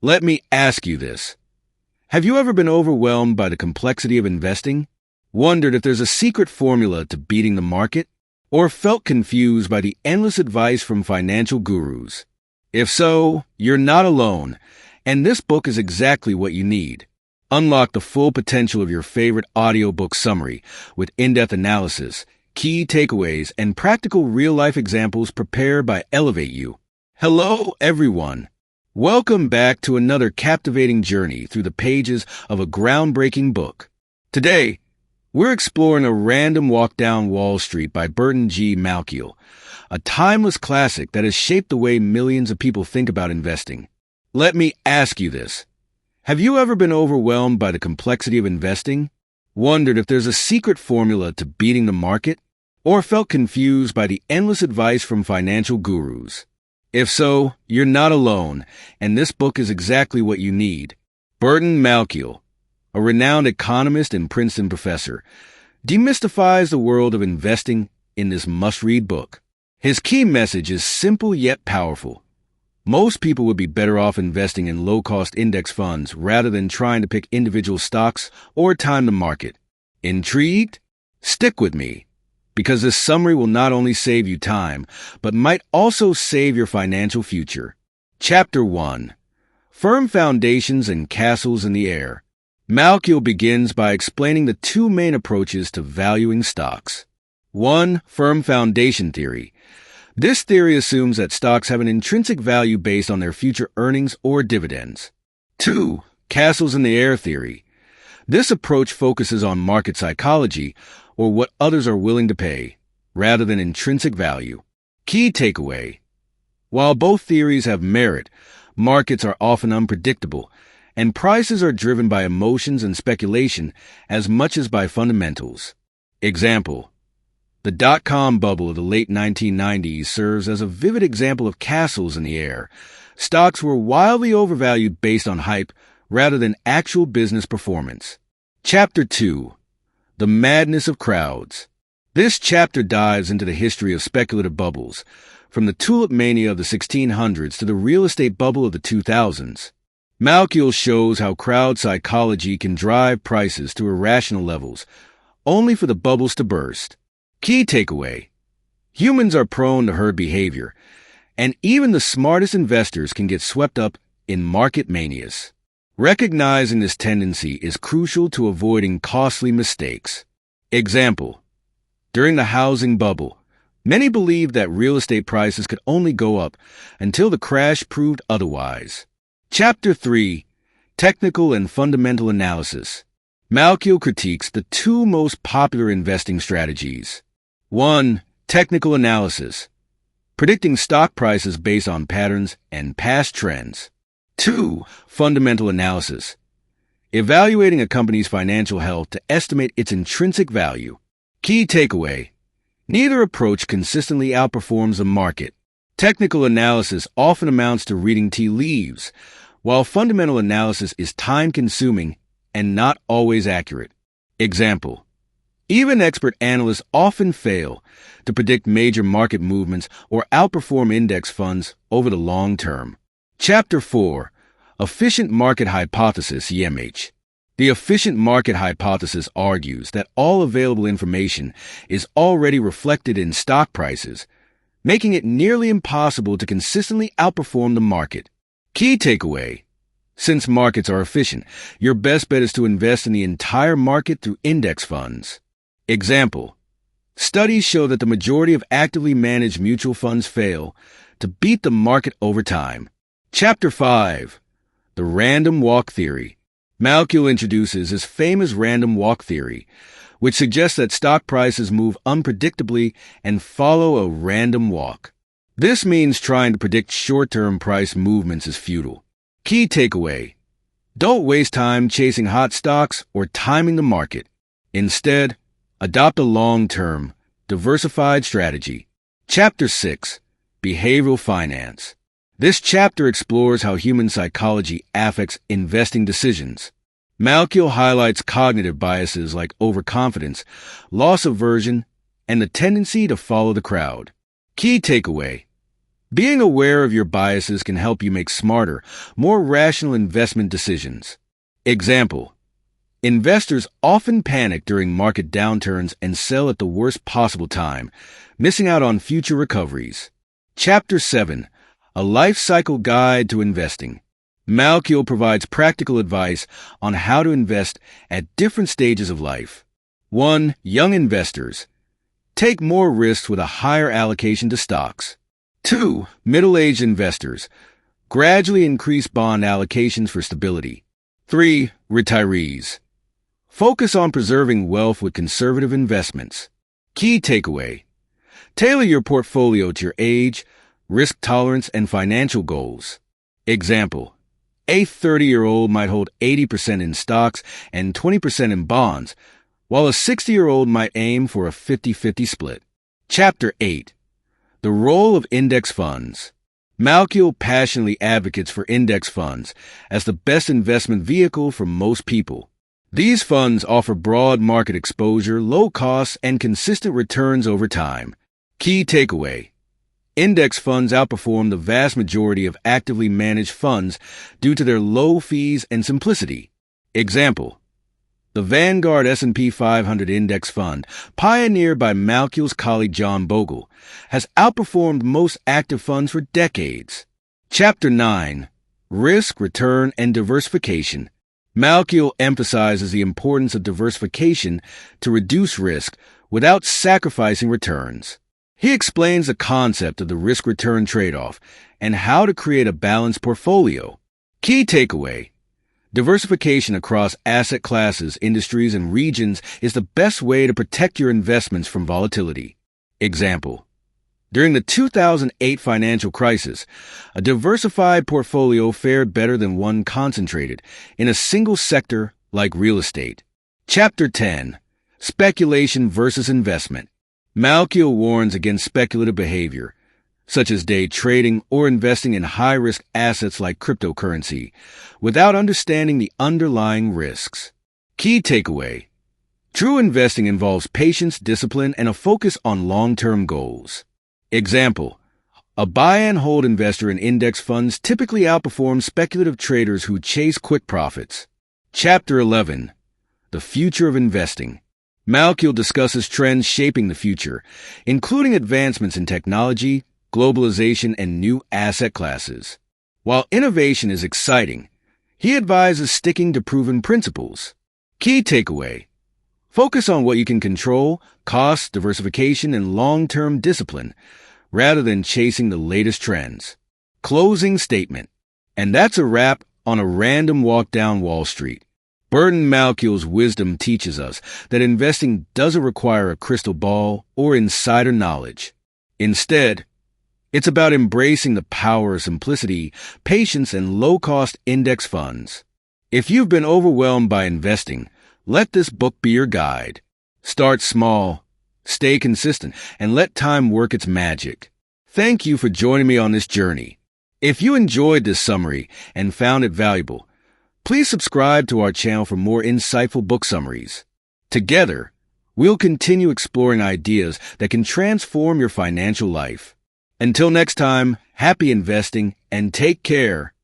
Let me ask you this. Have you ever been overwhelmed by the complexity of investing? Wondered if there's a secret formula to beating the market? Or felt confused by the endless advice from financial gurus? If so, you're not alone, and this book is exactly what you need. Unlock the full potential of your favorite audiobook summary with in-depth analysis, key takeaways, and practical real-life examples prepared by ElevateU. Hello, everyone. Welcome back to another captivating journey through the pages of a groundbreaking book. Today, we're exploring A Random Walk Down Wall Street by Burton G. Malkiel, a timeless classic that has shaped the way millions of people think about investing. Let me ask you this. Have you ever been overwhelmed by the complexity of investing? Wondered if there's a secret formula to beating the market? Or felt confused by the endless advice from financial gurus? If so, you're not alone, and this book is exactly what you need. Burton Malkiel, a renowned economist and Princeton professor, demystifies the world of investing in this must-read book. His key message is simple yet powerful. Most people would be better off investing in low-cost index funds rather than trying to pick individual stocks or time the market. Intrigued? Stick with me, because this summary will not only save you time, but might also save your financial future. Chapter 1. Firm Foundations and Castles in the Air. Malkiel begins by explaining the two main approaches to valuing stocks. 1. Firm foundation theory. This theory assumes that stocks have an intrinsic value based on their future earnings or dividends. 2. Castles in the air theory. This approach focuses on market psychology, or what others are willing to pay, rather than intrinsic value. Key takeaway. While both theories have merit, markets are often unpredictable, and prices are driven by emotions and speculation as much as by fundamentals. Example. The dot-com bubble of the late 1990s serves as a vivid example of castles in the air. Stocks were wildly overvalued based on hype rather than actual business performance. Chapter 2. The Madness of Crowds. This chapter dives into the history of speculative bubbles, from the tulip mania of the 1600s to the real estate bubble of the 2000s. Malkiel shows how crowd psychology can drive prices to irrational levels, only for the bubbles to burst. Key takeaway. Humans are prone to herd behavior, and even the smartest investors can get swept up in market manias. Recognizing this tendency is crucial to avoiding costly mistakes. Example. During the housing bubble, many believed that real estate prices could only go up until the crash proved otherwise. Chapter 3. Technical and Fundamental Analysis. Malkiel critiques the two most popular investing strategies. 1. Technical analysis. Predicting stock prices based on patterns and past trends. 2. Fundamental analysis. Evaluating a company's financial health to estimate its intrinsic value. Key takeaway. Neither approach consistently outperforms the market. Technical analysis often amounts to reading tea leaves, while fundamental analysis is time-consuming and not always accurate. Example. Even expert analysts often fail to predict major market movements or outperform index funds over the long term. Chapter 4. Efficient Market Hypothesis, EMH. The efficient market hypothesis argues that all available information is already reflected in stock prices, making it nearly impossible to consistently outperform the market. Key takeaway. Since markets are efficient, your best bet is to invest in the entire market through index funds. Example. Studies show that the majority of actively managed mutual funds fail to beat the market over time. Chapter 5. The Random Walk Theory. Malkiel introduces his famous random walk theory, which suggests that stock prices move unpredictably and follow a random walk. This means trying to predict short-term price movements is futile. Key takeaway. Don't waste time chasing hot stocks or timing the market. Instead, adopt a long-term, diversified strategy. Chapter 6. Behavioral Finance. This chapter explores how human psychology affects investing decisions. Malkiel highlights cognitive biases like overconfidence, loss aversion, and the tendency to follow the crowd. Key takeaway. Being aware of your biases can help you make smarter, more rational investment decisions. Example: investors often panic during market downturns and sell at the worst possible time, missing out on future recoveries. Chapter 7: A Life Cycle Guide to Investing. Malkiel provides practical advice on how to invest at different stages of life. 1. Young investors. Take more risks with a higher allocation to stocks. 2. Middle-aged investors. Gradually increase bond allocations for stability. 3. Retirees. Focus on preserving wealth with conservative investments. Key takeaway: tailor your portfolio to your age, risk tolerance, and financial goals. Example: a 30-year-old might hold 80% in stocks and 20% in bonds, while a 60-year-old might aim for a 50-50 split. Chapter 8: The Role of Index Funds. Malkiel passionately advocates for index funds as the best investment vehicle for most people. These funds offer broad market exposure, low costs, and consistent returns over time. Key takeaway: index funds outperform the vast majority of actively managed funds due to their low fees and simplicity. Example: the Vanguard S&P 500 Index Fund, pioneered by Malkiel's colleague John Bogle, has outperformed most active funds for decades. Chapter 9: Risk, Return, and Diversification. Malkiel emphasizes the importance of diversification to reduce risk without sacrificing returns. He explains the concept of the risk-return trade-off and how to create a balanced portfolio. Key takeaway: diversification across asset classes, industries, and regions is the best way to protect your investments from volatility. Example: during the 2008 financial crisis, a diversified portfolio fared better than one concentrated in a single sector like real estate. Chapter 10: Speculation versus Investment. Malkiel warns against speculative behavior, such as day trading or investing in high-risk assets like cryptocurrency, without understanding the underlying risks. Key takeaway: true investing involves patience, discipline, and a focus on long-term goals. Example: a buy-and-hold investor in index funds typically outperforms speculative traders who chase quick profits. Chapter 11: The Future of Investing. Malkiel discusses trends shaping the future, including advancements in technology, globalization, and new asset classes. While innovation is exciting, he advises sticking to proven principles. Key takeaway: focus on what you can control, cost, diversification, and long-term discipline, rather than chasing the latest trends. Closing statement. And that's a wrap on a random walk down Wall Street. Burton Malkiel's wisdom teaches us that investing doesn't require a crystal ball or insider knowledge. Instead, it's about embracing the power of simplicity, patience, and low-cost index funds. If you've been overwhelmed by investing, let this book be your guide. Start small, stay consistent, and let time work its magic. Thank you for joining me on this journey. If you enjoyed this summary and found it valuable, please subscribe to our channel for more insightful book summaries. Together, we'll continue exploring ideas that can transform your financial life. Until next time, happy investing and take care.